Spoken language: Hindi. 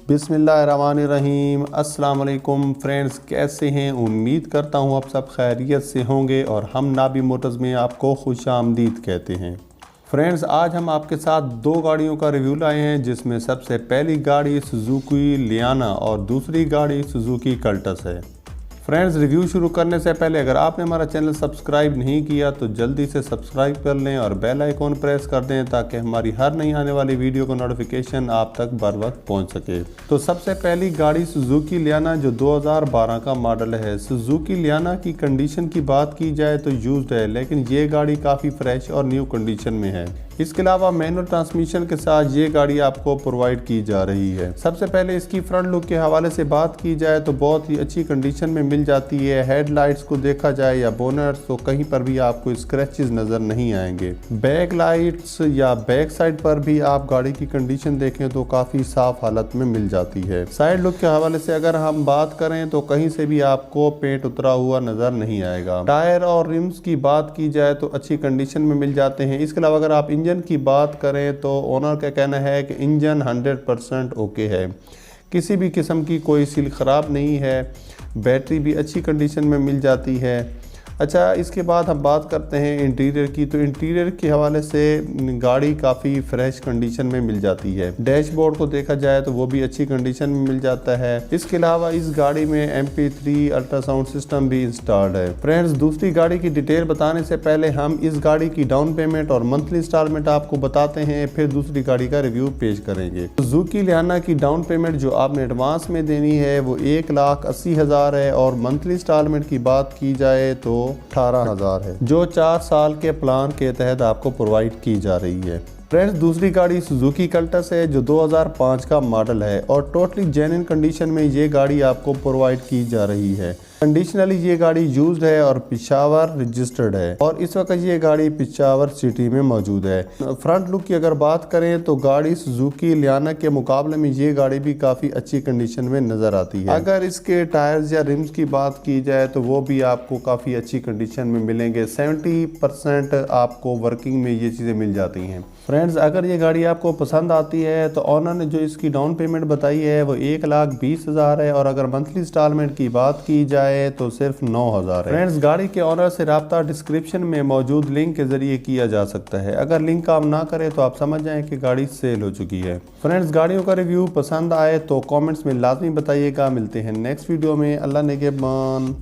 बिस्मिल्लाहिर्रहमानिर्रहीम। अस्सलाम वालेकुम फ्रेंड्स, कैसे हैं? उम्मीद करता हूँ आप सब खैरियत से होंगे और हम नाबी मोटर्स में आपको खुश आमदीद कहते हैं। फ्रेंड्स, आज हम आपके साथ दो गाड़ियों का रिव्यू लाए हैं, जिसमें सबसे पहली गाड़ी सुजुकी लियाना और दूसरी गाड़ी सुजुकी कल्टस है। फ्रेंड्स, रिव्यू शुरू करने से पहले अगर आपने हमारा चैनल सब्सक्राइब नहीं किया तो जल्दी से सब्सक्राइब कर लें और बेल आइकॉन प्रेस कर दें ताकि हमारी हर नई आने वाली वीडियो का नोटिफिकेशन आप तक बर वक्त पहुँच सके। तो सबसे पहली गाड़ी सुजुकी लियाना जो 2012 का मॉडल है। सुजुकी लियाना की कंडीशन की बात की जाए तो यूज्ड है, लेकिन ये गाड़ी काफ़ी फ्रेश और न्यू कंडीशन में है। इसके अलावा मैनुअल ट्रांसमिशन के साथ ये गाड़ी आपको प्रोवाइड की जा रही है। सबसे पहले इसकी फ्रंट लुक के हवाले से बात की जाए तो बहुत ही अच्छी कंडीशन में मिल जाती है। हेडलाइट्स को देखा जाए या बोनट्स तो कहीं पर भी आपको स्क्रैचेस नज़र नहीं आएंगे। बैक लाइट्स या बैक साइड पर भी आप गाड़ी की कंडीशन देखें तो काफ़ी साफ हालत में मिल जाती है। साइड लुक के हवाले से अगर हम बात करें तो कहीं से भी आपको पेंट उतरा हुआ नज़र नहीं आएगा। टायर और रिम्स की बात की जाए तो अच्छी कंडीशन में मिल जाते हैं। इसके अलावा अगर आप इंजन की बात करें तो ओनर का कहना है कि इंजन 100% ओके है, किसी भी किस्म की कोई सील ख़राब नहीं है। बैटरी भी अच्छी कंडीशन में मिल जाती है। अच्छा, इसके बाद हम बात करते हैं इंटीरियर की। तो इंटीरियर के हवाले से गाड़ी काफ़ी फ्रेश कंडीशन में मिल जाती है। डैशबोर्ड को देखा जाए तो वो भी अच्छी कंडीशन में मिल जाता है। इसके अलावा इस गाड़ी में MP3 अल्ट्रासाउंड सिस्टम भी इंस्टॉल्ड है। फ्रेंड्स, दूसरी गाड़ी की डिटेल बताने से पहले हम इस गाड़ी की डाउन पेमेंट और मंथली इंस्टॉलमेंट आपको बताते हैं, फिर दूसरी गाड़ी का रिव्यू पेश करेंगे। सुजुकी लियाना की डाउन पेमेंट जो आपने एडवांस में देनी है वो 1,80,000 है और मंथली इंस्टॉलमेंट की बात की जाए तो 18,000 है, जो 4 साल के प्लान के तहत आपको प्रोवाइड की जा रही है। फ्रेंड्स, दूसरी गाड़ी सुजुकी कल्टस है जो 2005 का मॉडल है और टोटली जेन्युइन कंडीशन में ये गाड़ी आपको प्रोवाइड की जा रही है। कंडीशनली ये गाड़ी यूज्ड है और पिशावर रजिस्टर्ड है और इस वक्त ये गाड़ी पिशावर सिटी में मौजूद है। फ्रंट लुक की अगर बात करें तो गाड़ी सुजुकी लियाना के मुकाबले में ये गाड़ी भी काफ़ी अच्छी कंडीशन में नज़र आती है। अगर इसके टायर्स या रिम्स की बात की जाए तो वो भी आपको काफ़ी अच्छी कंडीशन में मिलेंगे। 70% आपको वर्किंग में ये चीज़ें मिल जाती हैं। फ्रेंड्स, अगर ये गाड़ी आपको पसंद आती है तो ऑनर ने जो इसकी डाउन पेमेंट बताई है वो 1,20,000 है और अगर मंथली इंस्टॉलमेंट की बात की जाए तो सिर्फ 9,000 है। फ्रेंड्स, गाड़ी के ऑनर से राब्ता डिस्क्रिप्शन में मौजूद लिंक के जरिए किया जा सकता है। अगर लिंक काम ना करे तो आप समझ जाएं कि गाड़ी सेल हो चुकी है। फ्रेंड्स, गाड़ियों का रिव्यू पसंद आए तो कमेंट्स में लाजमी बताइएगा। मिलते हैं नेक्स्ट वीडियो में। अल्लाह निगहबान।